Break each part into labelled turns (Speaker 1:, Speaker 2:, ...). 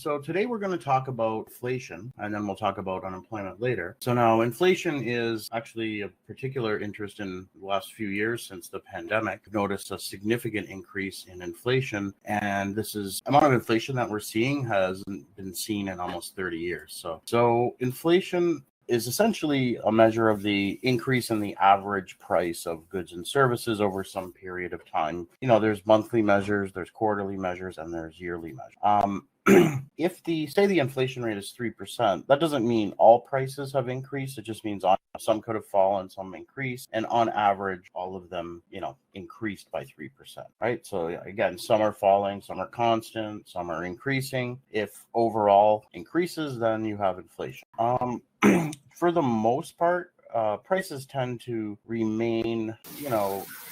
Speaker 1: So today we're going to talk about inflation, and then we'll talk about unemployment later. So now inflation is actually a particular interest in the last few years since the pandemic. We've noticed a significant increase in inflation, and this is amount of inflation that we're seeing hasn't been seen in almost 30 years. So inflation is essentially a measure of the increase in the average price of goods and services over some period of time. There's monthly measures, there's quarterly measures, and there's yearly measures. If the inflation rate is 3%, that doesn't mean all prices have increased. It just means some could have fallen, some increased, and on average, all of them, increased by 3%, right? So again, some are falling, some are constant, some are increasing. If overall increases, then you have inflation. For the most part, prices tend to remain,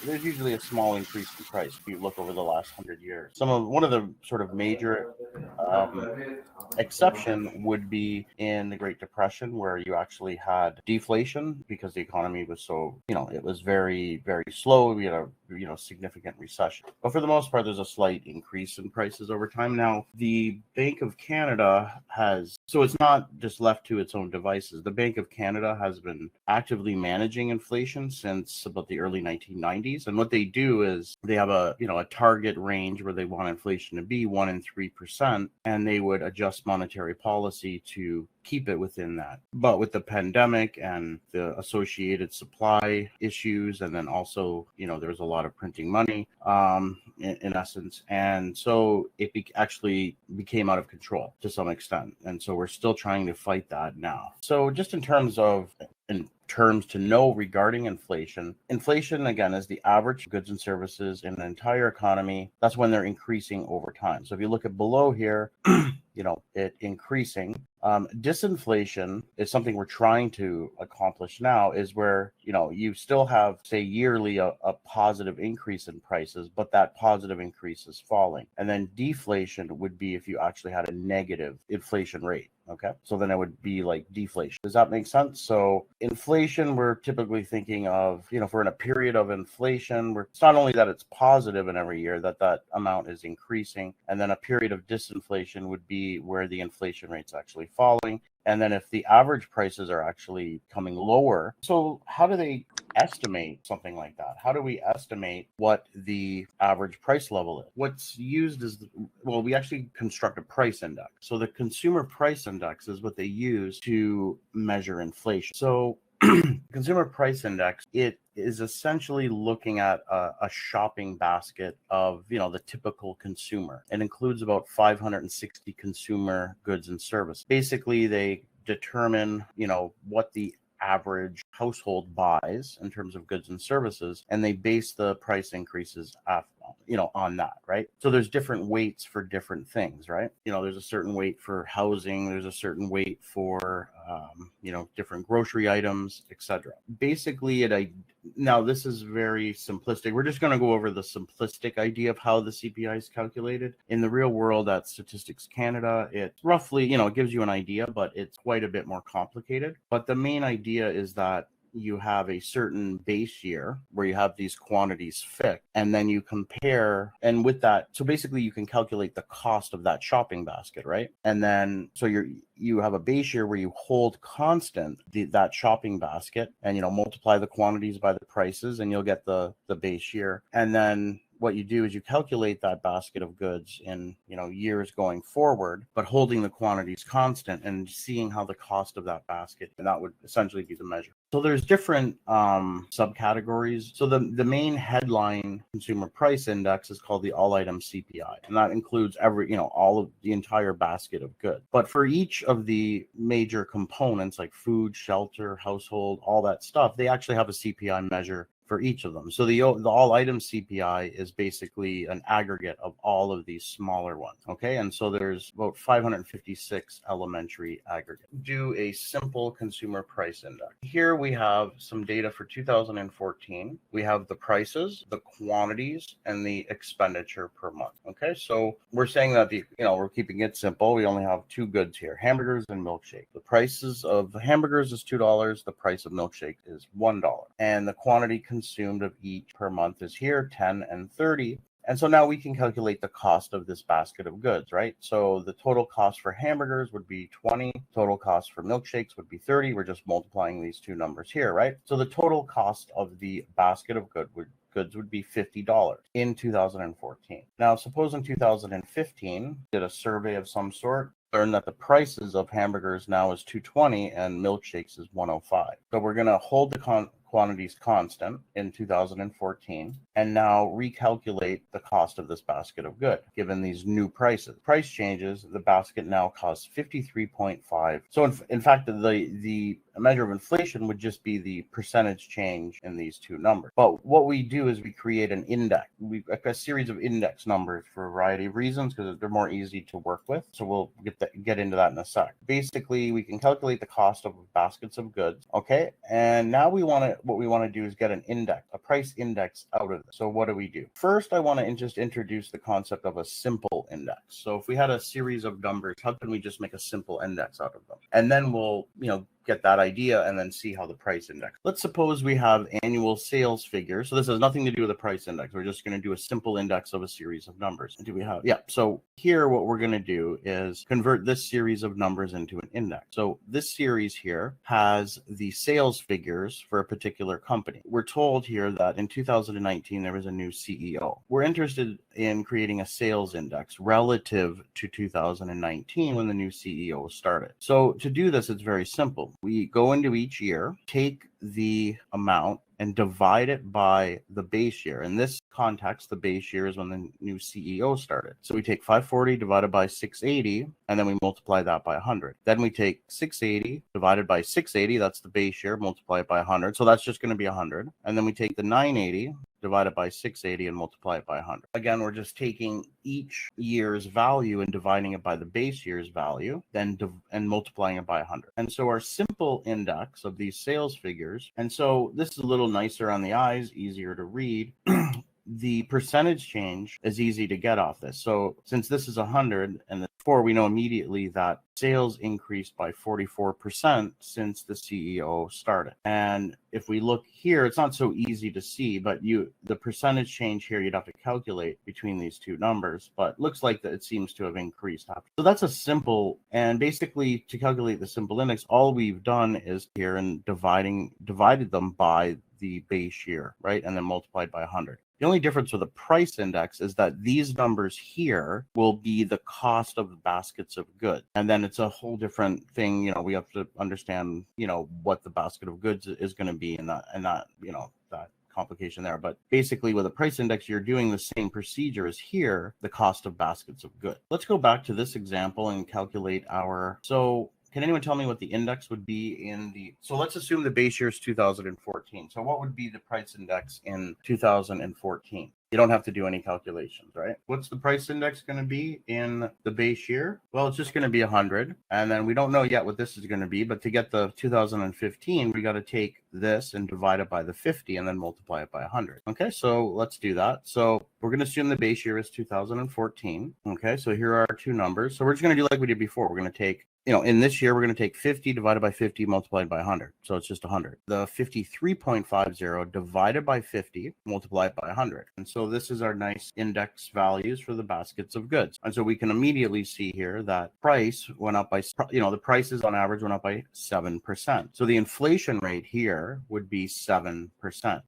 Speaker 1: there's usually a small increase in price if you look over the last 100 years. One of the sort of major exception would be in the Great Depression, where you actually had deflation because the economy was so, it was very, very slow. We had a, significant recession. But for the most part, there's a slight increase in prices over time. Now, the Bank of Canada so it's not just left to its own devices. The Bank of Canada has been actively managing inflation since about the early 1990s. And what they do is they have a target range where they want inflation to be 1% and 3%, and they would adjust monetary policy to keep it within that. But with the pandemic and the associated supply issues, and then also, there was a lot of printing money, in essence. And so it actually became out of control to some extent. And so we're still trying to fight that now. So just in terms to know regarding inflation, again, is the average goods and services in the entire economy. That's when they're increasing over time. So if you look at below here, it increasing. Disinflation is something we're trying to accomplish now, is where, you still have, say, yearly a positive increase in prices, but that positive increase is falling. And then deflation would be if you actually had a negative inflation rate. Okay, so then it would be like deflation. Does that make sense? So inflation, we're typically thinking of, if we're in a period of inflation, it's not only that it's positive in every year, that amount is increasing. And then a period of disinflation would be where the inflation rate's actually falling. And then if the average prices are actually coming lower. So how do they estimate something like that? How do we estimate what the average price level is? What's used is, we actually construct a price index. So the consumer price index is what they use to measure inflation. So consumer price index, it is essentially looking at a shopping basket of, the typical consumer. It includes about 560 consumer goods and services. Basically, they determine, what the average household buys in terms of goods and services, and they base the price increases on that, right? So there's different weights for different things, right? There's a certain weight for housing, there's a certain weight for different grocery items, etc. Basically, now this is very simplistic. We're just going to go over the simplistic idea of how the CPI is calculated. In the real world at Statistics Canada, it roughly, it gives you an idea, but it's quite a bit more complicated. But the main idea is that you have a certain base year where you have these quantities fixed, and then you compare, and with that, so basically you can calculate the cost of that shopping basket, right? And then so you have a base year where you hold constant that shopping basket, and multiply the quantities by the prices, and you'll get the base year. And then what you do is you calculate that basket of goods in years going forward, but holding the quantities constant and seeing how the cost of that basket, and that would essentially be the measure. So there's different subcategories. So the main headline consumer price index is called the all item CPI, and that includes all of the entire basket of goods. But for each of the major components like food, shelter, household, all that stuff, they actually have a CPI measure for each of them. So the all item CPI is basically an aggregate of all of these smaller ones. Okay. And so there's about 556 elementary aggregates. Do a simple consumer price index. Here we have some data for 2014. We have the prices, the quantities, and the expenditure per month. Okay. So we're saying that we're keeping it simple. We only have two goods here, hamburgers and milkshake. The prices of the hamburgers is $2. The price of milkshake is $1. And the quantity consumed of each per month is here, 10 and 30. And so now we can calculate the cost of this basket of goods, right? So the total cost for hamburgers would be 20, total cost for milkshakes would be 30. We're just multiplying these two numbers here, right? So the total cost of the basket of goods would be $50 in 2014. Now, suppose in 2015, did a survey of some sort, learned that the prices of hamburgers now is $2.20 and milkshakes is $1.05. So we're going to hold the quantities constant in 2014 and now recalculate the cost of this basket of good given these new prices. Price changes, the basket now costs 53.5. So in fact, the measure of inflation would just be the percentage change in these two numbers. But what we do is we create an index. We've got a series of index numbers for a variety of reasons because they're more easy to work with. So we'll get into that in a sec. Basically, we can calculate the cost of baskets of goods. Okay, and now what we want to do is get an index, a price index out of it. So what do we do? First, I want to just introduce the concept of a simple index. So if we had a series of numbers, how can we just make a simple index out of them? And then we'll, get that idea and then see how the price index. Let's suppose we have annual sales figures. So this has nothing to do with the price index. We're just going to do a simple index of a series of numbers. Do we have? Yeah. So here what we're going to do is convert this series of numbers into an index. So this series here has the sales figures for a particular company. We're told here that in 2019 there was a new CEO. We're interested in creating a sales index relative to 2019 when the new CEO started. So to do this, it's very simple. We go into each year, take the amount and divide it by the base year. In this context, the base year is when the new CEO started. So we take 540 divided by 680, and then we multiply that by 100. Then we take 680 divided by 680, that's the base year, multiply it by 100. So that's just going to be 100. And then we take the 980 divided by 680 and multiply it by 100. Again, we're just taking each year's value and dividing it by the base year's value, then and multiplying it by 100. And so our simple index of these sales figures, and so this is a little nicer on the eyes, easier to read. The percentage change is easy to get off this. So since this is 100 and the 4, we know immediately that sales increased by 44% since the CEO started. And if we look here, it's not so easy to see, but the percentage change here, you'd have to calculate between these two numbers, but looks like that it seems to have increased. So that's a simple, and basically to calculate the simple index, all we've done is here and divided them by the base year, right? And then multiplied by 100. The only difference with a price index is that these numbers here will be the cost of baskets of goods. And then it's a whole different thing. We have to understand, what the basket of goods is going to be and that, that complication there. But basically with a price index, you're doing the same procedure as here, the cost of baskets of goods. Let's go back to this example and calculate can anyone tell me what the index would be so let's assume the base year is 2014. So what would be the price index in 2014? You don't have to do any calculations, right? What's the price index going to be in the base year? Well, it's just going to be 100. And then we don't know yet what this is going to be, but to get the 2015, we got to take this and divide it by the 50 and then multiply it by 100. Okay, so let's do that. So we're going to assume the base year is 2014. Okay, so here are our two numbers. So we're just going to do like we did before. We're going to take in this year, we're going to take 50 divided by 50 multiplied by 100. So it's just 100. The 53.50 divided by 50 multiplied by 100. And so this is our nice index values for the baskets of goods. And so we can immediately see here that price went up by, the prices on average went up by 7%. So the inflation rate here would be 7%.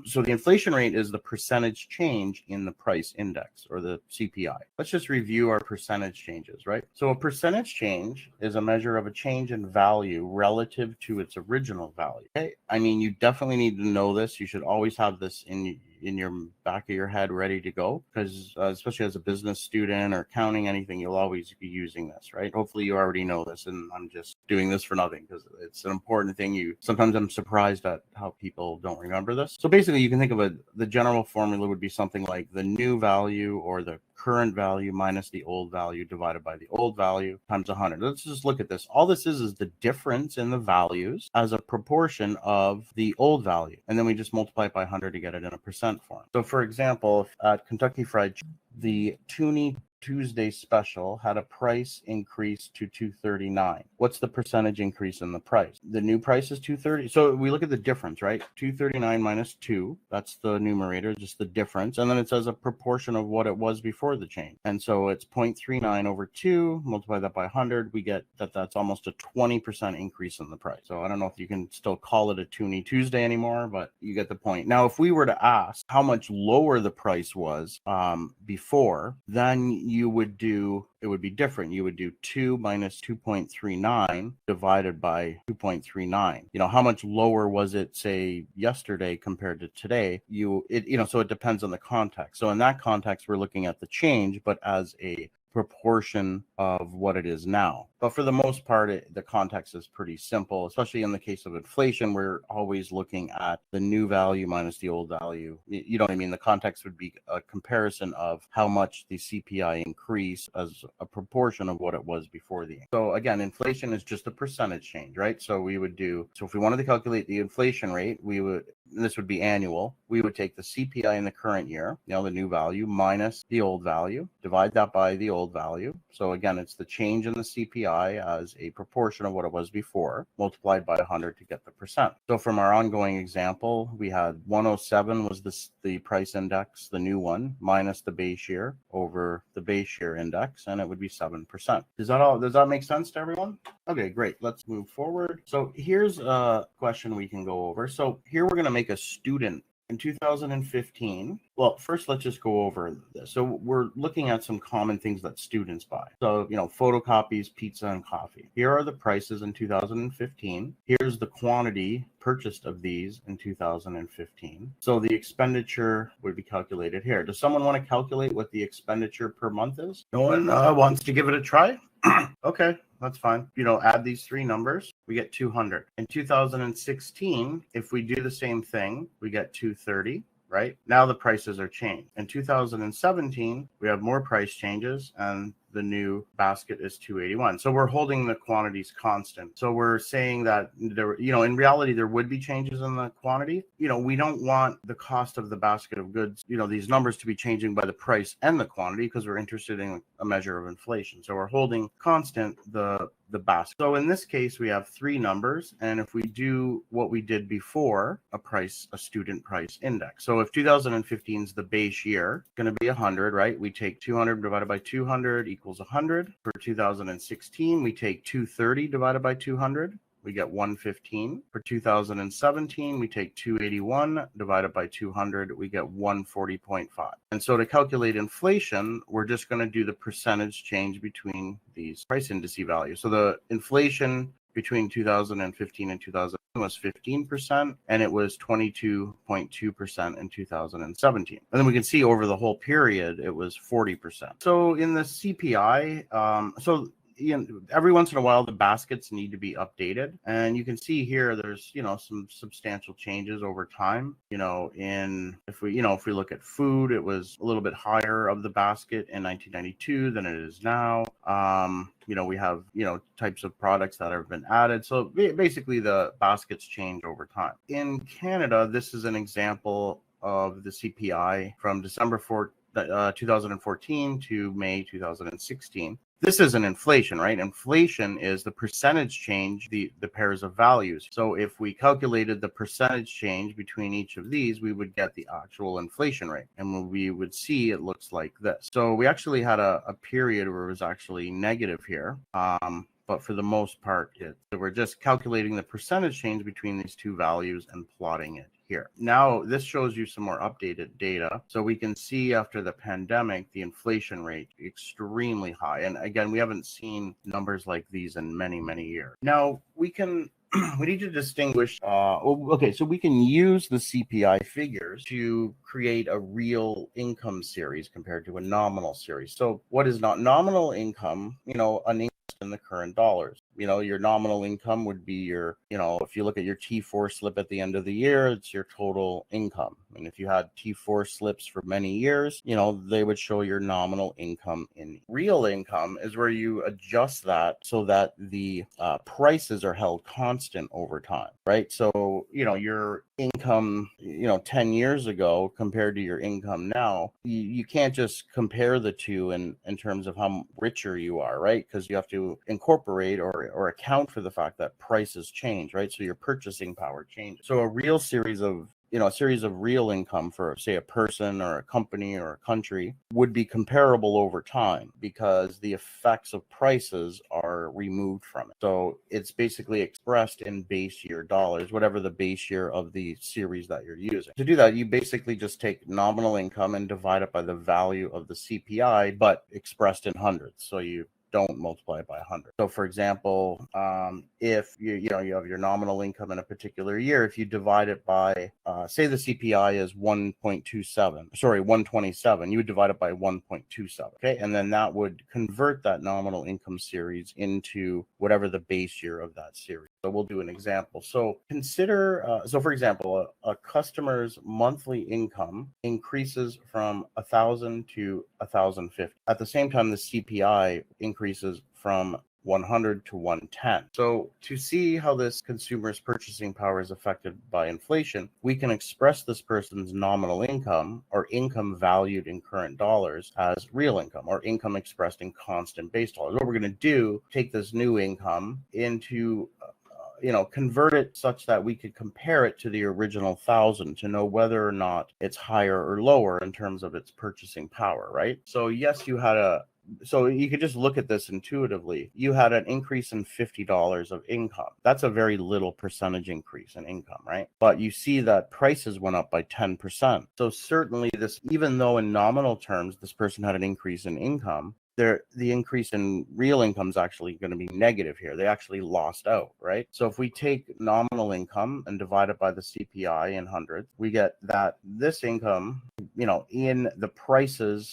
Speaker 1: So the inflation rate is the percentage change in the price index or the CPI. Let's just review our percentage changes, right? So a percentage change is a measure of a change in value relative to its original value. Okay? I mean, you definitely need to know this. You should always have this in your back of your head ready to go because especially as a business student or accounting, anything, you'll always be using this, right? Hopefully you already know this and I'm just doing this for nothing because it's an important thing. Sometimes I'm surprised at how people don't remember this. So basically you can think of the general formula would be something like the new value or the current value minus the old value divided by the old value times 100. Let's just look at this. All this is the difference in the values as a proportion of the old value. And then we just multiply it by 100 to get it in a percent form. So for example, at Kentucky Fried Chicken, the toonie Tuesday special had a price increase to $239. What's the percentage increase in the price? The new price is $230. So we look at the difference, right? $239 minus 2, that's the numerator, just the difference. And then it says a proportion of what it was before the change. And so it's 0.39 over 2, multiply that by 100, we get that's almost a 20% increase in the price. So I don't know if you can still call it a Toonie Tuesday anymore, but you get the point. Now, if we were to ask how much lower the price was before, then you would do, it would be different. You would do 2 minus 2.39 divided by 2.39. You know, how much lower was it, say, yesterday compared to today? So it depends on the context. So in that context, we're looking at the change, but as a proportion of what it is now. But for the most part, the context is pretty simple, especially in the case of inflation. We're always looking at the new value minus the old value. You know what I mean? The context would be a comparison of how much the CPI increased as a proportion of what it was before the. So again, inflation is just a percentage change, right? So if we wanted to calculate the inflation rate, this would be annual. We would take the CPI in the current year, the new value, minus the old value, divide that by the old value. So again, it's the change in the CPI as a proportion of what it was before, multiplied by 100 to get the percent. So from our ongoing example, we had 107 was the price index, the new one, minus the base year over the base year index, and it would be 7%. Does that make sense to everyone? Okay, great. Let's move forward. So here's a question we can go over. So here we're going to make a student in 2015. Well, first, let's just go over this. So we're looking at some common things that students buy. So, photocopies, pizza, and coffee. Here are the prices in 2015. Here's the quantity purchased of these in 2015. So the expenditure would be calculated here. Does someone want to calculate what the expenditure per month is? No one wants to give it a try? Okay, that's fine. Add these three numbers, we get 200. In 2016, if we do the same thing, we get 230, right? Now the prices are changed. In 2017, we have more price changes, and the new basket is 281. So we're holding the quantities constant. So we're saying that in reality, there would be changes in the quantity. We don't want the cost of the basket of goods, these numbers to be changing by the price and the quantity, because we're interested in a measure of inflation. So we're holding constant the basket. So in this case, we have three numbers. And if we do what we did before, a student price index. So if 2015 is the base year, it's going to be 100, right? We take 200 divided by 200 equals 100. For 2016, we take 230 divided by 200. We get 115. For 2017, we take 281 divided by 200. We get 140.5. And so to calculate inflation, we're just going to do the percentage change between these price indice values. So the inflation between 2015 and 2000 was 15%, and it was 22.2% in 2017. And then we can see over the whole period, it was 40%. So in the CPI, every once in a while, the baskets need to be updated. And you can see here, there's, some substantial changes over time. If we look at food, it was a little bit higher of the basket in 1992 than it is now. We have, types of products that have been added. So basically the baskets change over time. In Canada, this is an example of the CPI from December 2014 to May 2016. This isn't inflation, right? Inflation is the percentage change, the pairs of values. So if we calculated the percentage change between each of these, we would get the actual inflation rate. And we would see it looks like this. So we actually had a period where it was actually negative here. But for the most part, we're just calculating the percentage change between these two values and plotting it here. Now, this shows you some more updated data. So we can see after the pandemic, the inflation rate extremely high. And again, we haven't seen numbers like these in many, many years. Now, we need to distinguish, so we can use the CPI figures to create a real income series compared to a nominal series. So what is not nominal income? An income in the current dollars. Your nominal income would be your, if you look at your T4 slip at the end of the year, it's your total income. And if you had T4 slips for many years, you know, they would show your nominal income. In real income is where you adjust that so that the prices are held constant over time, right? So, you know, your income, you know, 10 years ago compared to your income now, you can't just compare the two in terms of how richer you are, right? Because you have to incorporate or account for the fact that prices change, right? So your purchasing power changes. So a real series of a series of real income for, say, a person or a company or a country would be comparable over time because the effects of prices are removed from it. So it's basically expressed in base year dollars, whatever the base year of the series that you're using. To do that, you basically just take nominal income and divide it by the value of the CPI, but expressed in hundreds. So you don't multiply it by 100. So for example, if you have your nominal income in a particular year, if you divide it by, say the CPI is 127, you would divide it by 1.27. Okay. And then that would convert that nominal income series into whatever the base year of that series. So we'll do an example. So consider, so for example, a customer's monthly income increases from 1,000 to 1,050. At the same time, the CPI increases from 100 to 110. So to see how this consumer's purchasing power is affected by inflation, we can express this person's nominal income or income valued in current dollars as real income or income expressed in constant base dollars. What we're going to do, take this new income into convert it such that we could compare it to the original 1,000 to know whether or not it's higher or lower in terms of its purchasing power, right? So yes, so you could just look at this intuitively. You had an increase in $50 of income. That's a very little percentage increase in income, right? But you see that prices went up by 10%. So certainly this, even though in nominal terms, this person had an increase in income, the increase in real income is actually going to be negative here. They actually lost out, right? So if we take nominal income and divide it by the CPI in hundreds, we get that this income, in the prices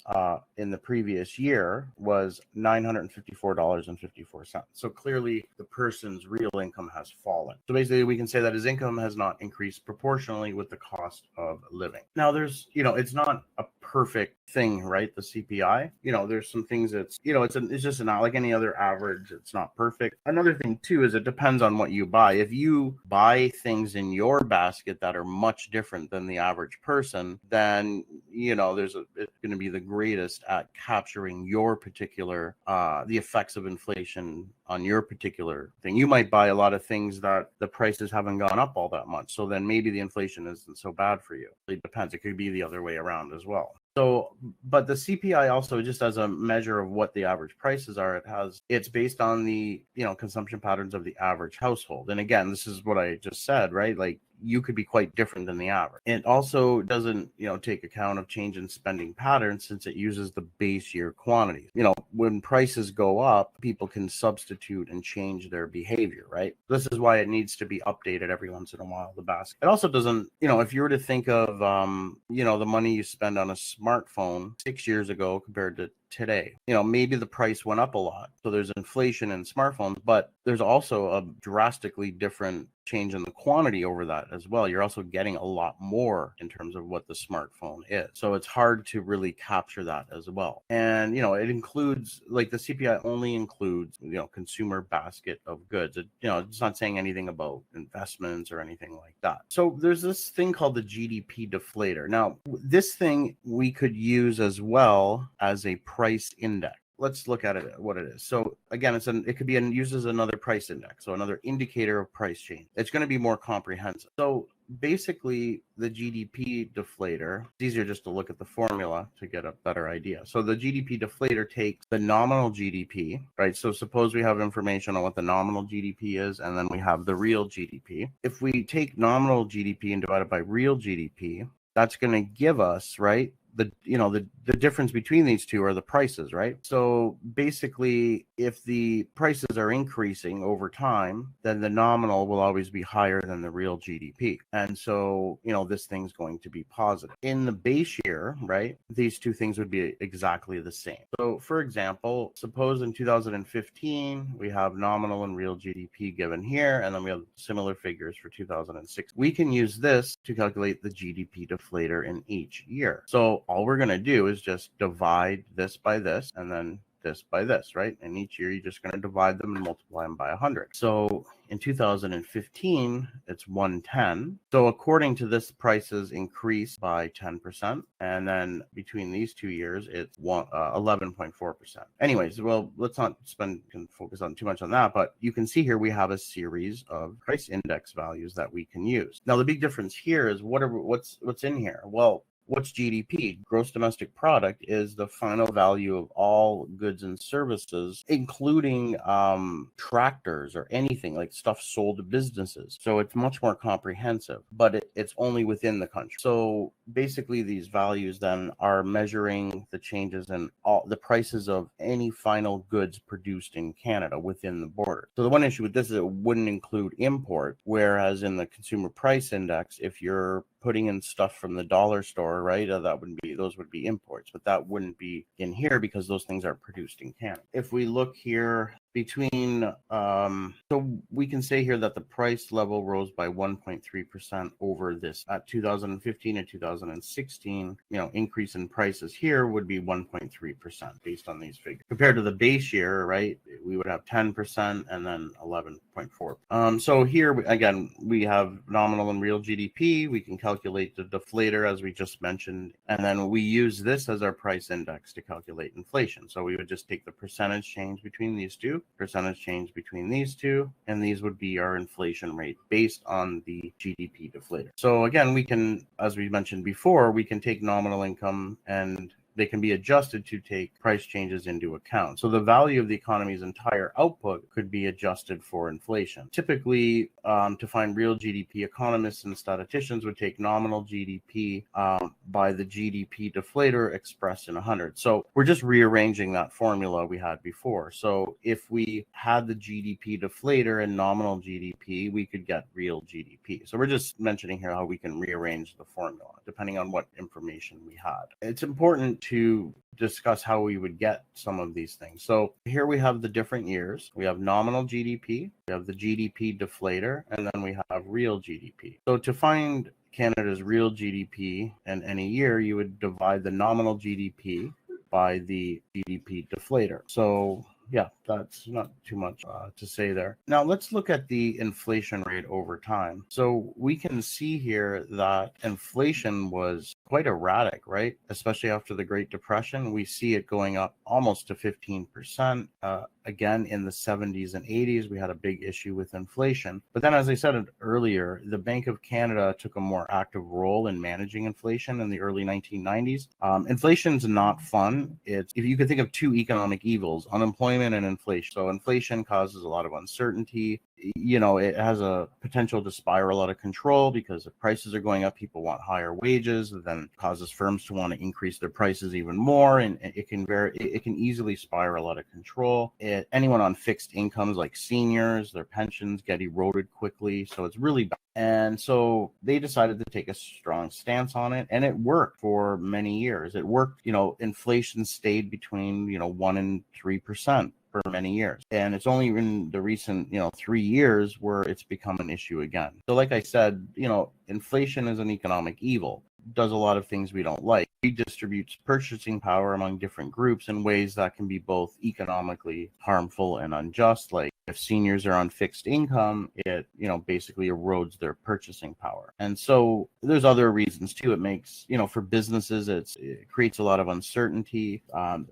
Speaker 1: in the previous year was $954.54. So clearly the person's real income has fallen. So basically we can say that his income has not increased proportionally with the cost of living. Now there's, it's not a perfect thing, right? The CPI, there's some things that's, it's just not like any other average. It's not perfect. Another thing too is it depends on what you buy. If you buy things in your basket that are much different than the average person, then it's going to be the greatest at capturing your particular the effects of inflation on your particular thing. You might buy a lot of things that the prices haven't gone up all that much, so then maybe the inflation isn't so bad for you. It depends. It could be the other way around as well. So, but the CPI also, just as a measure of what the average prices are, it's based on the, consumption patterns of the average household. And again, this is what I just said, right? Like you could be quite different than the average. It also doesn't, take account of change in spending patterns since it uses the base year quantities. When prices go up, people can substitute and change their behavior, right? This is why it needs to be updated every once in a while, the basket. It also doesn't, if you were to think of, the money you spend on a smartphone 6 years ago compared to today, maybe the price went up a lot. So there's inflation in smartphones, but there's also a drastically different change in the quantity over that as well. You're also getting a lot more in terms of what the smartphone is. So it's hard to really capture that as well. And, it includes, like the CPI only includes, consumer basket of goods. It's not saying anything about investments or anything like that. So there's this thing called the GDP deflator. Now, this thing we could use as well as a price index. Let's look at it, what it is. So again, it could be used as another price index, so another indicator of price change. It's going to be more comprehensive. So basically, the GDP deflator, it's easier just to look at the formula to get a better idea. So the GDP deflator takes the nominal GDP, right? So suppose we have information on what the nominal GDP is, and then we have the real GDP. If we take nominal GDP and divide it by real GDP, that's going to give us, right, the difference between these two are the prices, right? So basically, if the prices are increasing over time, then the nominal will always be higher than the real GDP. And so, this thing's going to be positive. In the base year, right, these two things would be exactly the same. So for example, suppose in 2015, we have nominal and real GDP given here, and then we have similar figures for 2006. We can use this to calculate the GDP deflator in each year. So all we're going to do is just divide this by this, and then this by this, right? And each year you're just going to divide them and multiply them by 100. So in 2015, it's 110. So according to this, prices increased by 10. And then between these 2 years, it's 11.4%. Anyways, well, let's not focus on too much on that, but you can see here we have a series of price index values that we can use. Now, the big difference here is what's in here? Well, what's GDP? Gross domestic product is the final value of all goods and services, including tractors or anything like stuff sold to businesses. So it's much more comprehensive, but it's only within the country. So basically these values then are measuring the changes in all the prices of any final goods produced in Canada within the border. So the one issue with this is it wouldn't include import, whereas in the consumer price index, if you're putting in stuff from the dollar store, right, those would be imports, but that wouldn't be in here because those things are produced in Canada. If we look here between so we can say here that the price level rose by 1.3% over this at 2015 and 2016. Increase in prices here would be 1.3% based on these figures compared to the base year, right? We would have 10% and then 11.4. So here again we have nominal and real GDP. We can calculate the deflator as we just mentioned, and then we use this as our price index to calculate inflation. So we would just take the percentage change between these two, percentage change between these two, and these would be our inflation rate based on the GDP deflator. So again, we can, as we mentioned before, we can take nominal income and they can be adjusted to take price changes into account. So the value of the economy's entire output could be adjusted for inflation. Typically, to find real GDP, economists and statisticians would take nominal GDP by the GDP deflator expressed in 100. So we're just rearranging that formula we had before. So if we had the GDP deflator and nominal GDP, we could get real GDP. So we're just mentioning here how we can rearrange the formula depending on what information we had. It's important to discuss how we would get some of these things. So here we have the different years. We have nominal GDP, we have the GDP deflator, and then we have real GDP. So to find Canada's real GDP in any year, you would divide the nominal GDP by the GDP deflator. So yeah, that's not too much to say there. Now let's look at the inflation rate over time. So we can see here that inflation was quite erratic, right? Especially after the Great Depression, we see it going up almost to 15%. Again, in the 70s and 80s, we had a big issue with inflation. But then, as I said earlier, the Bank of Canada took a more active role in managing inflation in the early 1990s. Inflation's not fun. If you could think of two economic evils, unemployment and inflation. So inflation causes a lot of uncertainty. It has a potential to spiral out of control because if prices are going up, people want higher wages, then causes firms to want to increase their prices even more, and it can easily spiral out of control. Anyone on fixed incomes like seniors, their pensions get eroded quickly, so it's really bad. And so they decided to take a strong stance on it, and it worked for many years. It worked, inflation stayed between 1% and 3% for many years. And it's only in the recent, 3 years where it's become an issue again. So like I said, inflation is an economic evil. Does a lot of things we don't like. Redistributes purchasing power among different groups in ways that can be both economically harmful and unjust. Like if seniors are on fixed income, it basically erodes their purchasing power. And so there's other reasons too. It makes, for businesses, it creates a lot of uncertainty.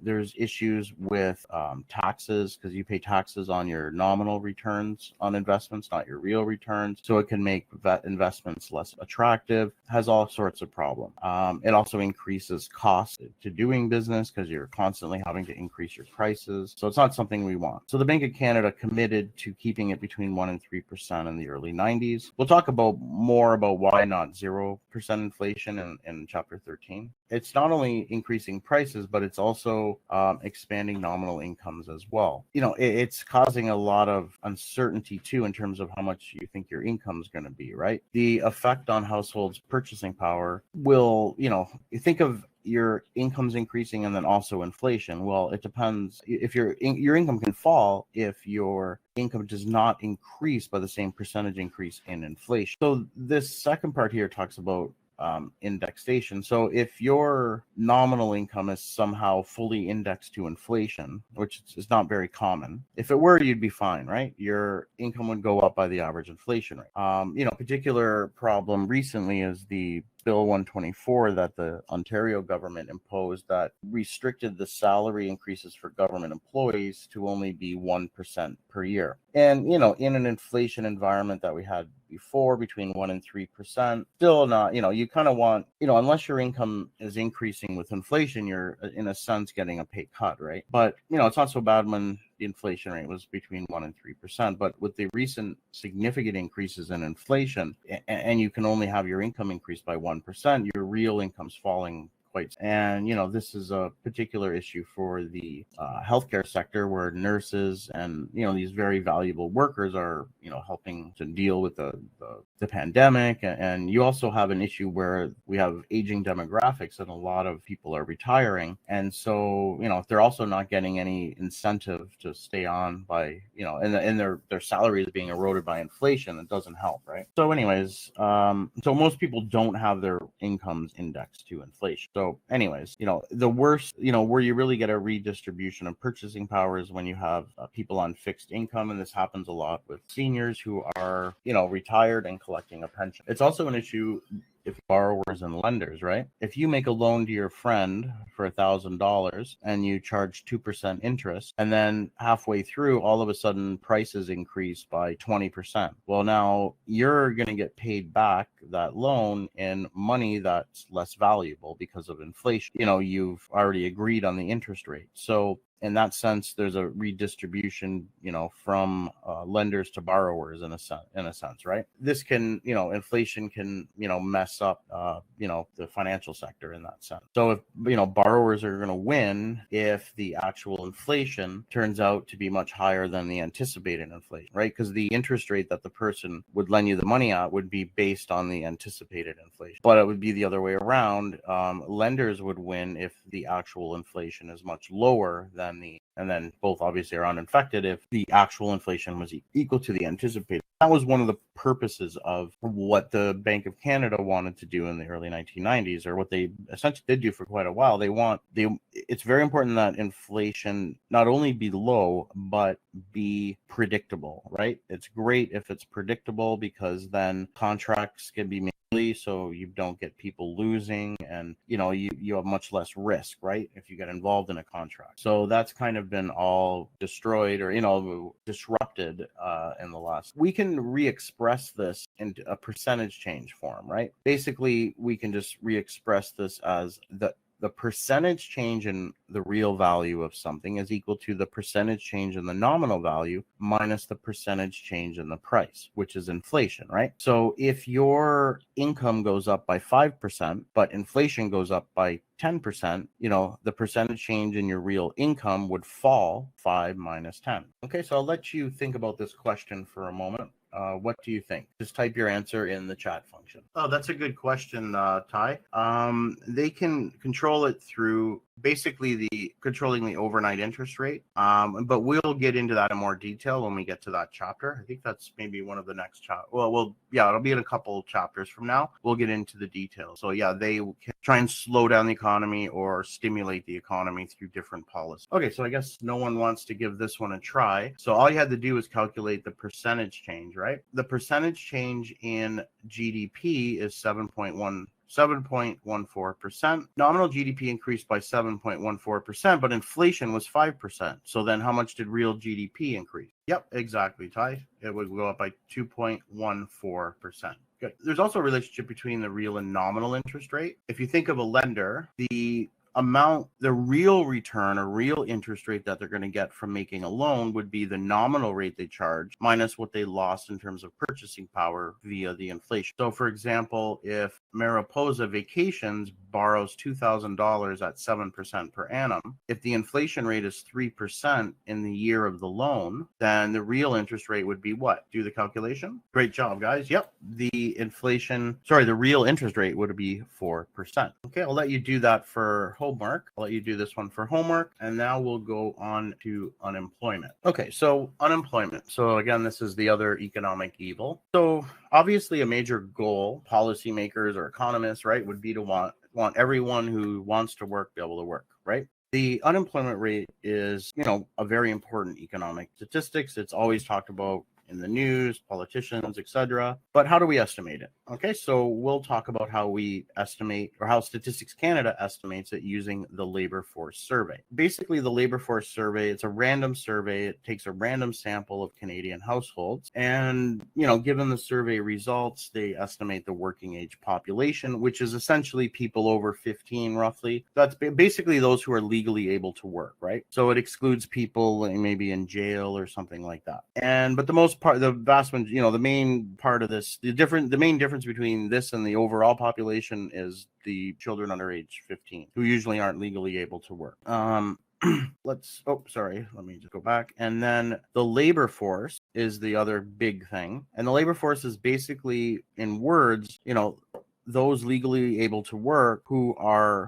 Speaker 1: There's issues with taxes because you pay taxes on your nominal returns on investments, not your real returns. So it can make investments less attractive. Has all sorts of problems. It also increases costs to doing business because you're constantly having to increase your prices. So it's not something we want. So the Bank of Canada committed to keeping it between 1% and 3% in the early 90s. We'll talk more about why not 0% inflation in chapter 13. it's not only increasing prices, but it's also expanding nominal incomes as well. It's causing a lot of uncertainty too in terms of how much you think your income is going to be, right? The effect on households' purchasing power will, you think of your income's increasing and then also inflation. Well, it depends. If your income can fall if your income does not increase by the same percentage increase in inflation. So this second part here talks about indexation. So if your nominal income is somehow fully indexed to inflation, which is not very common, if it were, you'd be fine, right? Your income would go up by the average inflation rate. Particular problem recently is the Bill 124 that the Ontario government imposed that restricted the salary increases for government employees to only be 1% per year. And, in an inflation environment that we had before, between 1% and 3%, still not, you kind of want, unless your income is increasing with inflation, you're in a sense getting a pay cut, right? But, it's not so bad when the inflation rate was between 1% and 3%. But with the recent significant increases in inflation, and you can only have your income increase by 1%, your real income's falling quite. And, this is a particular issue for the healthcare sector, where nurses and, these very valuable workers are, helping to deal with the pandemic. And you also have an issue where we have aging demographics and a lot of people are retiring. And so, if they're also not getting any incentive to stay on by, and their salary is being eroded by inflation, it doesn't help, right? So anyways, so most people don't have their incomes indexed to inflation. So anyways, the worst, where you really get a redistribution of purchasing power is when you have people on fixed income. And this happens a lot with seniors who are, retired and collecting a pension. It's also an issue if borrowers and lenders, right? If you make a loan to your friend for $1,000 and you charge 2% interest, and then halfway through, all of a sudden prices increase by 20%. Well, now you're going to get paid back that loan in money that's less valuable because of inflation. You've already agreed on the interest rate. So in that sense, there's a redistribution, from lenders to borrowers in a sense, right? This can, inflation can, mess up, the financial sector in that sense. So if, borrowers are going to win if the actual inflation turns out to be much higher than the anticipated inflation, right? Because the interest rate that the person would lend you the money at would be based on the anticipated inflation. But it would be the other way around. Lenders would win if the actual inflation is much lower than and then both obviously are unaffected if the actual inflation was equal to the anticipated. That was one of the purposes of what the Bank of Canada wanted to do in the early 1990s, or what they essentially did do for quite a while. It's very important that inflation not only be low, but be predictable, right? It's great if it's predictable, because then contracts can be made so you don't get people losing, and you have much less risk, right, if you get involved in a contract. So that's kind of been all destroyed or disrupted in the last. We can re-express this into a percentage change form, right? Basically, we can just re-express this as the percentage change in the real value of something is equal to the percentage change in the nominal value minus the percentage change in the price, which is inflation, right? So if your income goes up by 5%, but inflation goes up by 10%, the percentage change in your real income would fall 5 minus 10. Okay, so I'll let you think about this question for a moment. What do you think? Just type your answer in the chat function. Oh, that's a good question, Ty. They can control it through basically controlling the overnight interest rate. But we'll get into that in more detail when we get to that chapter. I think that's maybe one of the next it'll be in a couple chapters from now. We'll get into the details. So yeah, they can try and slow down the economy or stimulate the economy through different policies. Okay, so I guess no one wants to give this one a try. So all you had to do is calculate the percentage change, right? The percentage change in GDP is 7.14%. Nominal GDP increased by 7.14%, but inflation was 5%. So then how much did real GDP increase? Yep, exactly, Ty. It would go up by 2.14%. Good. There's also a relationship between the real and nominal interest rate. If you think of a lender, the the real return or real interest rate that they're going to get from making a loan would be the nominal rate they charge minus what they lost in terms of purchasing power via the inflation. So for example, if Mariposa Vacations borrows $2,000 at 7% per annum, if the inflation rate is 3% in the year of the loan, then the real interest rate would be what? Do the calculation. Great job, guys. Yep. The real interest rate would be 4%. Okay, I'll let you do that for homework. I'll let you do this one for homework. And now we'll go on to unemployment. Okay, so unemployment. So again, this is the other economic evil. So obviously a major goal, policymakers or economists, right, would be to want everyone who wants to work be able to work, right? The unemployment rate is, a very important economic statistics. It's always talked about in the news, politicians, etc. But how do we estimate it? Okay, so we'll talk about how we estimate, or how Statistics Canada estimates it using the labor force survey. Basically, the labor force survey, it's a random survey. It takes a random sample of Canadian households. And, given the survey results, they estimate the working age population, which is essentially people over 15 roughly. That's basically those who are legally able to work, right? So it excludes people maybe in jail or something like that. But the main part of this, the main difference between this and the overall population is the children under age 15 who usually aren't legally able to work. Let me just go back. And then the labor force is the other big thing. And the labor force is basically, in words, those legally able to work who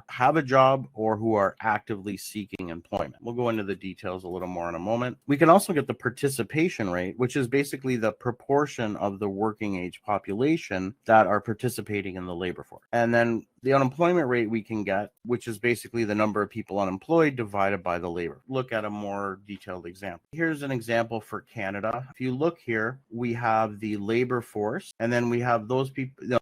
Speaker 1: have a job or who are actively seeking employment. We'll go into the details a little more in a moment. We can also get the participation rate, which is basically the proportion of the working age population that are participating in the labor force. And then the unemployment rate we can get, which is basically the number of people unemployed divided by the labor. Look at a more detailed example. Here's an example for Canada. If you look here, we have the labor force, and then we have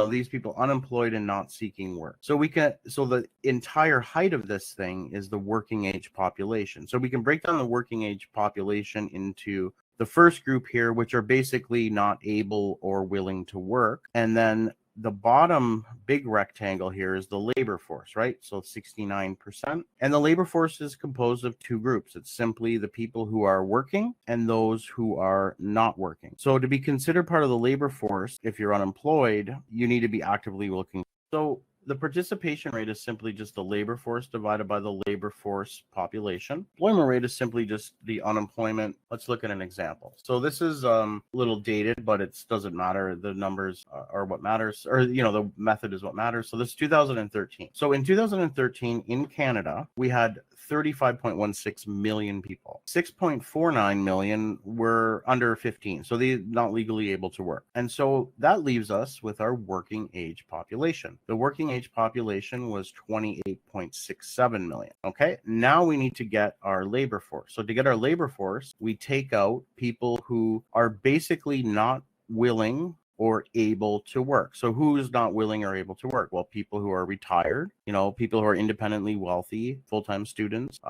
Speaker 1: these people unemployed and not seeking work. So the entire height of this thing is the working age population. So we can break down the working age population into the first group here, which are basically not able or willing to work. And then the bottom big rectangle here is the labor force, right? So 69%. And the labor force is composed of two groups. It's simply the people who are working and those who are not working. So to be considered part of the labor force, if you're unemployed, you need to be actively looking. So the participation rate is simply just the labor force divided by the labor force population. Employment rate is simply just the unemployment. Let's look at an example. So this is a little dated, but it doesn't matter. The numbers are what matters, or the method is what matters. So this is 2013. So in 2013 in Canada, we had 35.16 million people. 6.49 million were under 15, so they're not legally able to work. And so that leaves us with our working age population. The working age population was 28.67 million. Okay, now we need to get our labor force. So to get our labor force, we take out people who are basically not willing or able to work. So who's not willing or able to work? Well, people who are retired, people who are independently wealthy, full-time students,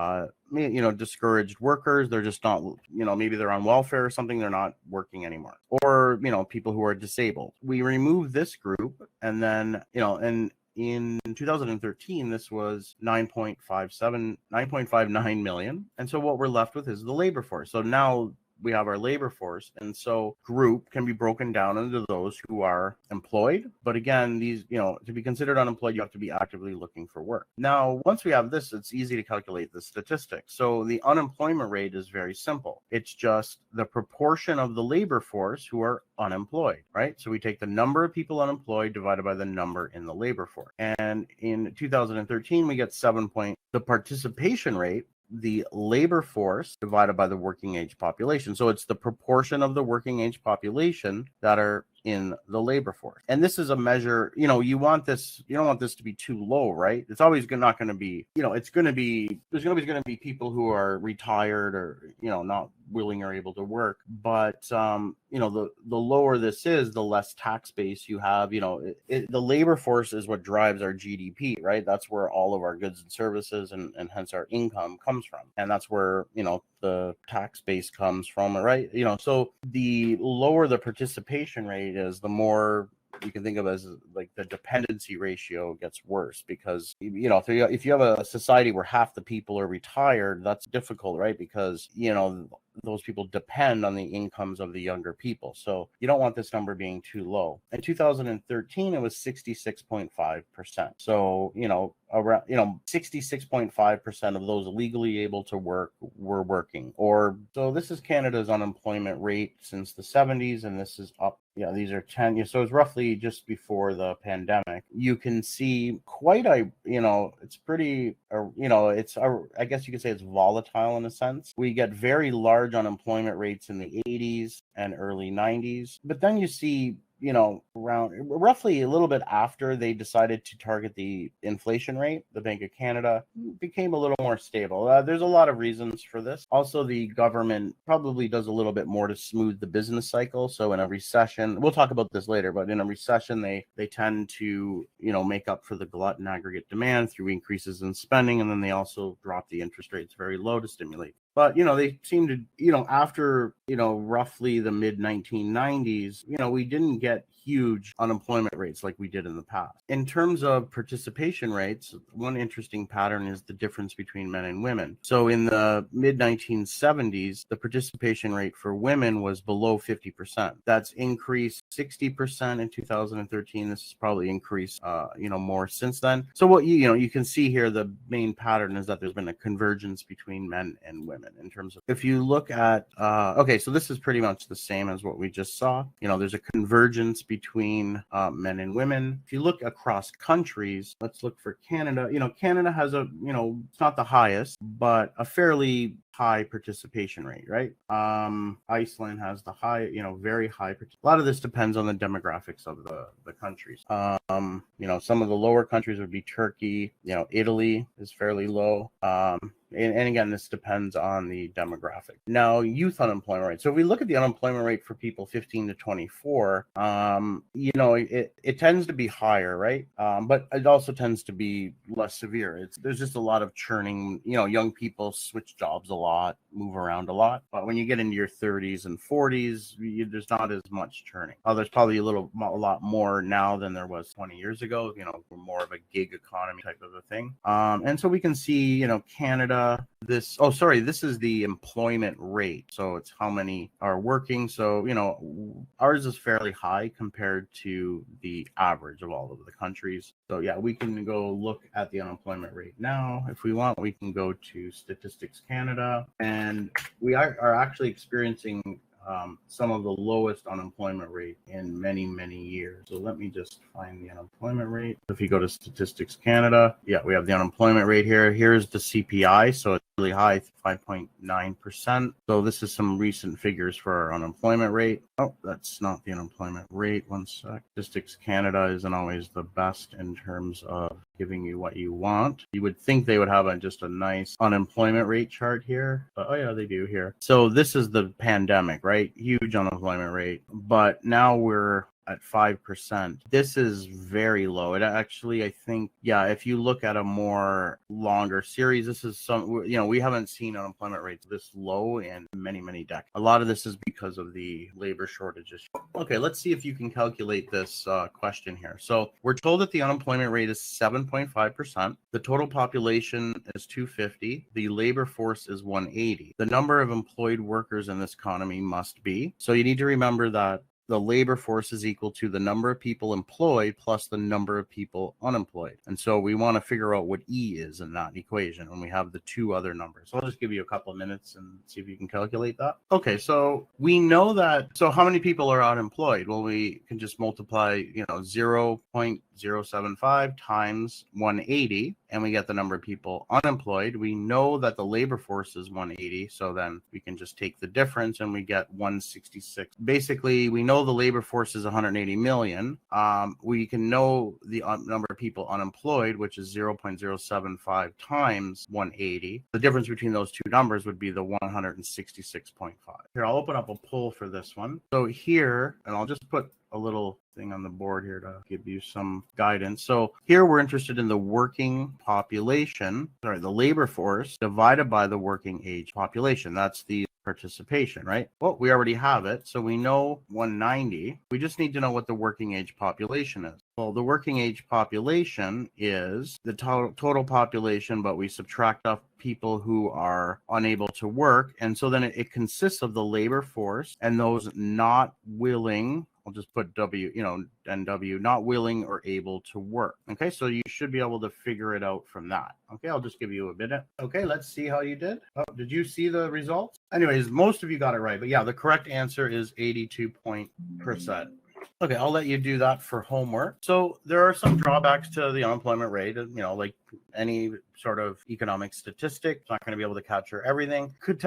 Speaker 1: discouraged workers. They're just not, maybe they're on welfare or something. They're not working anymore. Or, people who are disabled. We remove this group, and then, and in 2013, this was 9.59 million. And so what we're left with is the labor force. So now we have our labor force, and so group can be broken down into those who are employed. But again, these, to be considered unemployed, you have to be actively looking for work. Now, once we have this, it's easy to calculate the statistics. So the unemployment rate is very simple. It's just the proportion of the labor force who are unemployed, right? So we take the number of people unemployed divided by the number in the labor force. And in 2013, we get the participation rate, the labor force divided by the working age population. So it's the proportion of the working age population that are in the labor force. And this is a measure, you don't want this to be too low, right? It's always not going to be, there's going to be people who are retired or, not willing or able to work. But, the lower this is, the less tax base you have. The labor force is what drives our GDP, right? That's where all of our goods and services and hence our income comes from. And that's where, the tax base comes from, right? So the lower the participation rate is, the more you can think of as like the dependency ratio gets worse, because if you have a society where half the people are retired, that's difficult, right? Because those people depend on the incomes of the younger people. So you don't want this number being too low. In 2013, it was 66.5%. So, around 66.5% of those legally able to work were working. So this is Canada's unemployment rate since the 70s, and this is up. Yeah, these are 10. So it's roughly just before the pandemic. You can see quite it's pretty, I guess you could say it's volatile in a sense. We get very large unemployment rates in the 80s and early 90s. But then you see, around roughly a little bit after they decided to target the inflation rate, the Bank of Canada became a little more stable. There's a lot of reasons for this. Also, the government probably does a little bit more to smooth the business cycle. So in a recession, we'll talk about this later, but in a recession, they tend to, make up for the glut in aggregate demand through increases in spending. And then they also drop the interest rates very low to stimulate. But, they seem to, after, roughly the mid 1990s, we didn't get huge unemployment rates like we did in the past. In terms of participation rates, one interesting pattern is the difference between men and women. So in the mid 1970s, the participation rate for women was below 50%. That's increased 60% in 2013. This has probably increased, more since then. So what you can see here, the main pattern is that there's been a convergence between men and women in terms of, if you look at, so this is pretty much the same as what we just saw. There's a convergence between men and women. If you look across countries, let's look for Canada. Canada has it's not the highest, but a fairly high participation rate, right? Iceland has the high, very high. A lot of this depends on the demographics of the countries. Some of the lower countries would be Turkey. Italy is fairly low. And again, this depends on the demographic. Now, youth unemployment rate. So if we look at the unemployment rate for people 15 to 24, it tends to be higher, right? But it also tends to be less severe. There's just a lot of churning. Young people switch jobs a lot, move around a lot. But when you get into your 30s and 40s, there's not as much churning. There's probably a lot more now than there was 20 years ago. More of a gig economy type of a thing. And so we can see, Canada. This is the employment rate. So it's how many are working. So, ours is fairly high compared to the average of all of the countries. So yeah, we can go look at the unemployment rate now. If we want, we can go to Statistics Canada, and we are actually experiencing some of the lowest unemployment rate in many, many years. So let me just find the unemployment rate. If you go to Statistics Canada, we have the unemployment rate here. Here's the CPI. So it's really high, 5.9%. So this is some recent figures for our unemployment rate. Oh, that's not the unemployment rate. One sec. Statistics Canada isn't always the best in terms of giving you what you want. You would think they would have just a nice unemployment rate chart here, but oh yeah, they do here. So this is the pandemic, right? Huge unemployment rate, but now we're at 5%. This is very low. It actually, I think, if you look at a more longer series, this is we haven't seen unemployment rates this low in many, many decades. A lot of this is because of the labor shortages. Okay, let's see if you can calculate this question here. So we're told that the unemployment rate is 7.5%. The total population is 250. The labor force is 180. The number of employed workers in this economy must be. So you need to remember that the labor force is equal to the number of people employed plus the number of people unemployed. And so we want to figure out what E is in that equation when we have the two other numbers. So I'll just give you a couple of minutes and see if you can calculate that. Okay, so we know that. So how many people are unemployed? Well, we can just multiply, 0.075 times 180, and we get the number of people unemployed. We know that the labor force is 180, so then we can just take the difference and we get 166. Basically, we know the labor force is 180 million. We can know the number of people unemployed, which is 0.075 times 180. The difference between those two numbers would be the 166.5. Here, I'll open up a poll for this one. So here, and I'll just put a little thing on the board here to give you some guidance. So here we're interested in the working population, the labor force divided by the working age population. That's the participation, right? Well, we already have it. So we know 190. We just need to know what the working age population is. Well, the working age population is the total population, but we subtract off people who are unable to work. And so then it consists of the labor force and those not willing, I'll just put W, NW, not willing or able to work. Okay, so you should be able to figure it out from that. Okay, I'll just give you a minute. Okay, let's see how you did. Oh, did you see the results? Anyways, most of you got it right. But yeah, the correct answer is 82%. Okay, I'll let you do that for homework. So there are some drawbacks to the unemployment rate, like any sort of economic statistic. It's not going to be able to capture everything. Could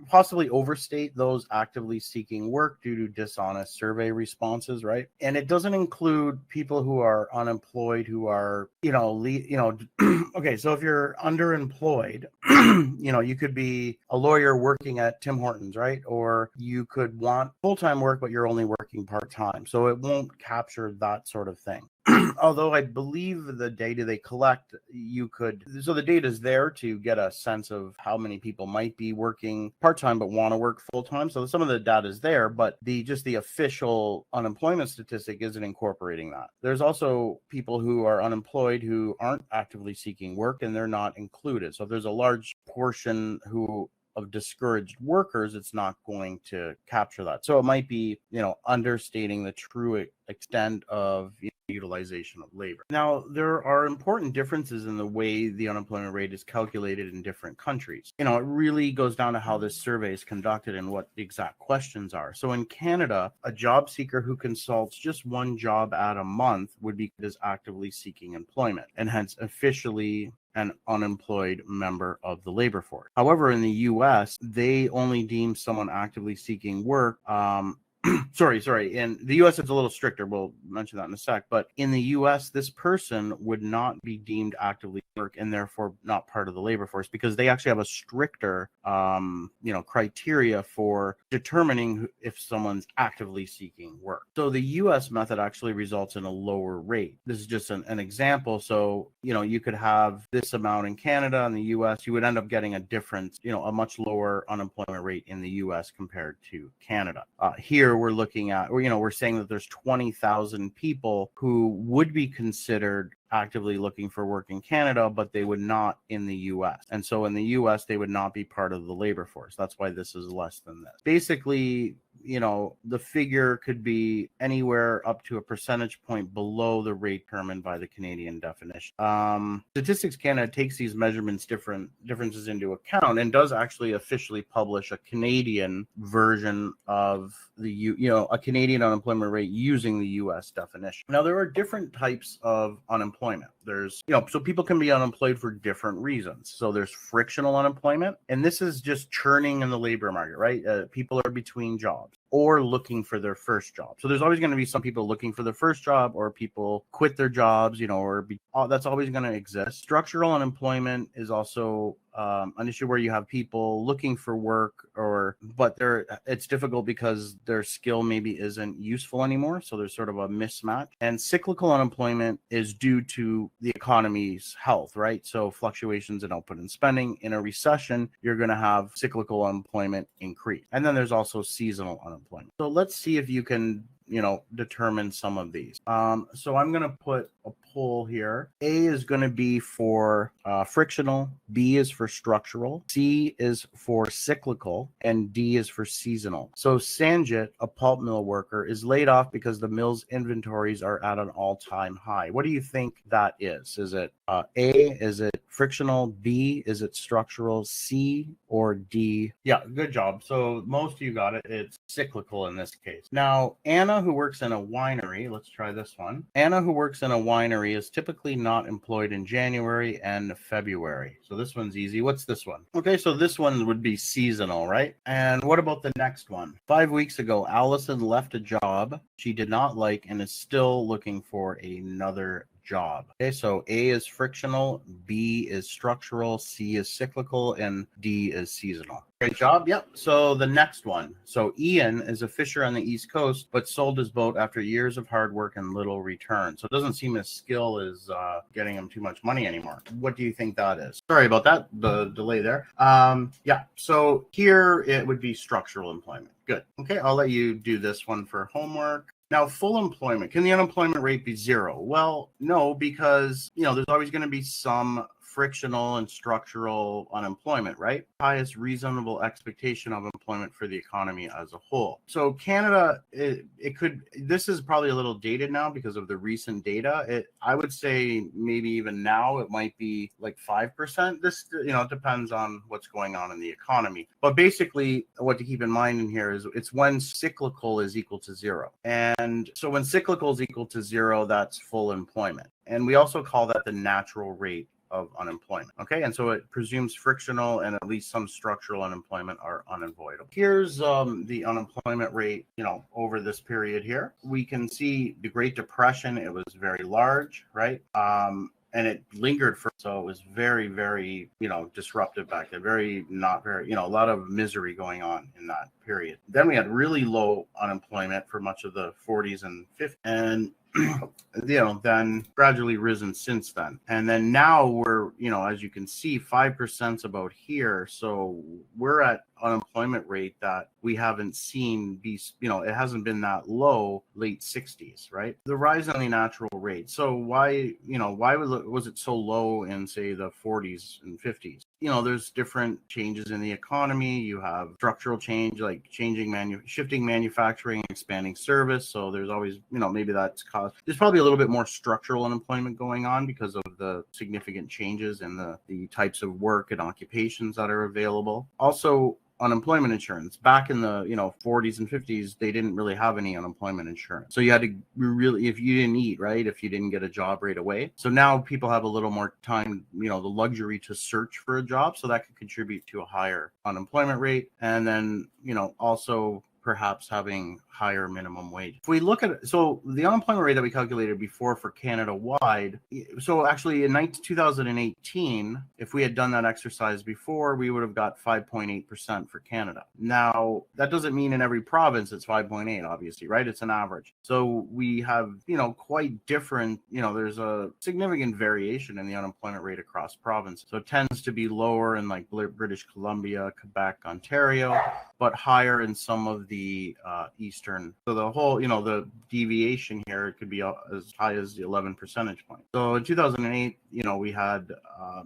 Speaker 1: possibly overstate those actively seeking work due to dishonest survey responses, right? And it doesn't include people who are unemployed, who are, okay, so if you're underemployed, you could be a lawyer working at Tim Hortons, right? Or you could want full-time work, but you're only working part-time. So it won't capture that sort of thing. Although I believe the data they collect, so the data is there to get a sense of how many people might be working part-time but want to work full-time. So some of the data is there, but the official unemployment statistic isn't incorporating that. There's also people who are unemployed who aren't actively seeking work, and they're not included. So if there's a large portion of discouraged workers, it's not going to capture that. So it might be, understating the true extent of utilization of labor. Now, there are important differences in the way the unemployment rate is calculated in different countries. It really goes down to how this survey is conducted and what the exact questions are. So in Canada, a job seeker who consults just one job ad a month would be as actively seeking employment, and hence officially an unemployed member of the labor force. However, in the U.S., they only deem someone actively seeking work. Sorry. In the U.S., it's a little stricter. We'll mention that in a sec. But in the U.S., this person would not be deemed actively work and therefore not part of the labor force, because they actually have a stricter, criteria for determining if someone's actively seeking work. So the U.S. method actually results in a lower rate. This is just an example. So, you could have this amount in Canada and the U.S. You would end up getting a difference, a much lower unemployment rate in the U.S. compared to Canada. Here we're looking at, we're saying that there's 20,000 people who would be considered actively looking for work in Canada, but they would not in the U.S. And so in the U.S., they would not be part of the labor force. That's why this is less than this. Basically, the figure could be anywhere up to a percentage point below the rate determined by the Canadian definition. Statistics Canada takes these differences into account and does actually officially publish a Canadian version of a Canadian unemployment rate using the U.S. definition. Now, there are different types of unemployment. There's, so people can be unemployed for different reasons. So there's frictional unemployment, and this is just churning in the labor market, right? People are between jobs or looking for their first job. So there's always going to be some people looking for their first job, or people quit their jobs, that's always going to exist. Structural unemployment is also an issue where you have people looking for work, but it's difficult because their skill maybe isn't useful anymore. So there's sort of a mismatch. And cyclical unemployment is due to the economy's health, right? So fluctuations in output and spending. In a recession, you're going to have cyclical unemployment increase. And then there's also seasonal unemployment. So let's see if you can determine some of these. So I'm going to put a poll here. A is going to be for frictional, B is for structural, C is for cyclical, and D is for seasonal. So Sanjit, a pulp mill worker, is laid off because the mill's inventories are at an all-time high. What do you think that is? Is it A, is it frictional, B, is it structural, C, or D? Yeah, good job. So most of you got it. It's cyclical in this case. Now, Anna, who works in a winery, let's try this one. Anna, who works in a winery, is typically not employed in January and February. So this one's easy. What's this one? Okay, so this one would be seasonal, right? And what about the next one? 5 weeks ago, Allison left a job she did not like and is still looking for another job. Okay, so A is frictional, B is structural, C is cyclical, and D is seasonal. Great job. Yep. So the next one. So Ian is a fisher on the East Coast, but sold his boat after years of hard work and little return. So it doesn't seem his skill is getting him too much money anymore. What do you think that is? Sorry about that, the delay there. Yeah. So here it would be structural employment. Good. Okay. I'll let you do this one for homework. Now, full employment. Can the unemployment rate be 0? Well, no, because, there's always going to be some frictional and structural unemployment, right? Highest reasonable expectation of employment for the economy as a whole. So Canada, this is probably a little dated now because of the recent data. I would say maybe even now it might be like 5%. This, it depends on what's going on in the economy. But basically what to keep in mind in here is it's when cyclical is equal to 0. And so when cyclical is equal to 0, that's full employment. And we also call that the natural rate of unemployment. Okay, and so it presumes frictional and at least some structural unemployment are unavoidable. Here's the unemployment rate, over this period here. We can see the Great Depression, it was very large, right? And it lingered for, so it was very, very, disruptive back then. A lot of misery going on in that period. Then we had really low unemployment for much of the 40s and 50s. And then gradually risen since then. And then now we're, as you can see, 5% about here. So we're at unemployment rate that we haven't seen be, it hasn't been that low late 60s, right? The rise in the natural rate. So why was it so low in, say, the 40s and 50s? There's different changes in the economy. You have structural change, like shifting manufacturing, expanding service. So there's always, maybe that's caused. There's probably a little bit more structural unemployment going on because of the significant changes in the types of work and occupations that are available. Also, unemployment insurance. Back in the 40s and 50s, they didn't really have any unemployment insurance. So you had to really, if you didn't eat, right, if you didn't get a job right away. So now people have a little more time, the luxury to search for a job. So that could contribute to a higher unemployment rate. And then, also perhaps having higher minimum wage. If we look at it, so the unemployment rate that we calculated before for Canada wide, so actually in 2018, if we had done that exercise before, we would have got 5.8% for Canada. Now, that doesn't mean in every province it's 5.8, obviously, right? It's an average. So we have, quite different, there's a significant variation in the unemployment rate across provinces. So it tends to be lower in like British Columbia, Quebec, Ontario, but higher in some of the eastern. So the whole, the deviation here, it could be as high as 11 percentage points. So in 2008, we had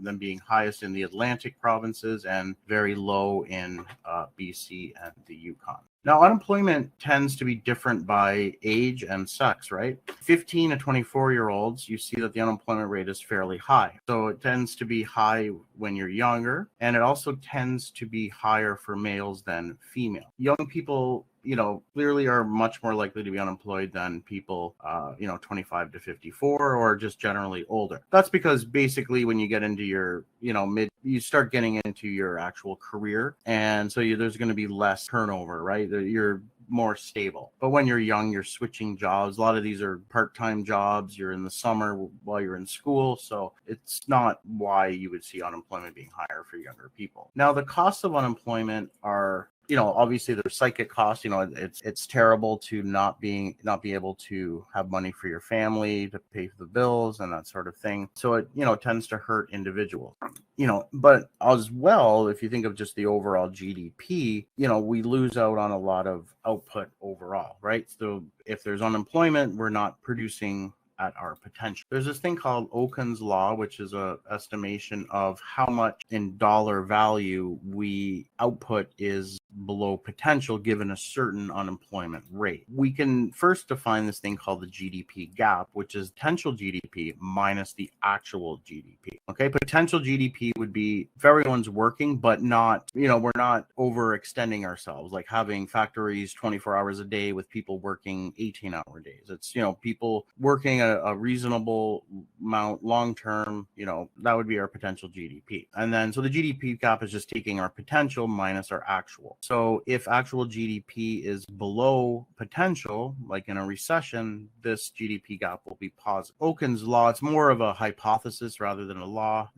Speaker 1: them being highest in the Atlantic provinces and very low in BC and the Yukon. Now, unemployment tends to be different by age and sex, right? 15 to 24-year-olds, you see that the unemployment rate is fairly high. So it tends to be high when you're younger, and it also tends to be higher for males than female. Young people, clearly are much more likely to be unemployed than people, 25 to 54 or just generally older. That's because basically when you get into your, you start getting into your actual career. And so there's going to be less turnover, right? You're more stable. But when you're young, you're switching jobs. A lot of these are part-time jobs. You're in the summer while you're in school. So it's not why you would see unemployment being higher for younger people. Now, the costs of unemployment are, obviously there's psychic costs. It's terrible to not be able to have money for your family, to pay for the bills and that sort of thing. So it, tends to hurt individuals. But as well, if you think of just the overall GDP, we lose out on a lot of output overall, right? So if there's unemployment, we're not producing at our potential. There's this thing called Okun's Law, which is a estimation of how much in dollar value we output is below potential given a certain unemployment rate. We can first define this thing called the GDP gap, which is potential GDP minus the actual GDP. Okay, potential GDP would be if everyone's working, but not, we're not overextending ourselves, like having factories 24 hours a day with people working 18-hour days. It's, people working a reasonable amount long term, that would be our potential GDP. And then so the GDP gap is just taking our potential minus our actual. So if actual GDP is below potential, like in a recession, this GDP gap will be positive. Okun's law, it's more of a hypothesis rather than a law.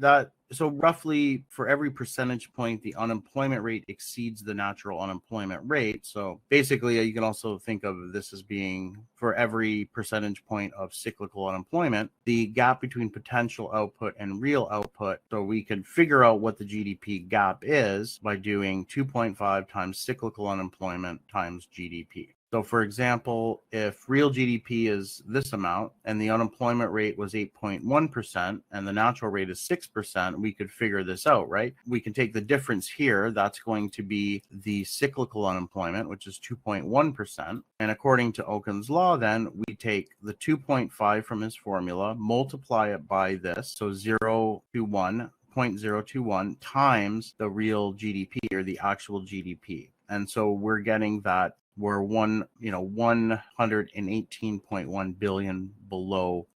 Speaker 1: So roughly for every percentage point, the unemployment rate exceeds the natural unemployment rate. So basically, you can also think of this as being for every percentage point of cyclical unemployment, the gap between potential output and real output. So we can figure out what the GDP gap is by doing 2.5 times cyclical unemployment times GDP. So for example, if real GDP is this amount and the unemployment rate was 8.1% and the natural rate is 6%, we could figure this out, right? We can take the difference here. That's going to be the cyclical unemployment, which is 2.1%. And according to Okun's law, then we take the 2.5 from his formula, multiply it by this. So 0.021 times the real GDP or the actual GDP. And so we're getting that we're 118.1 billion below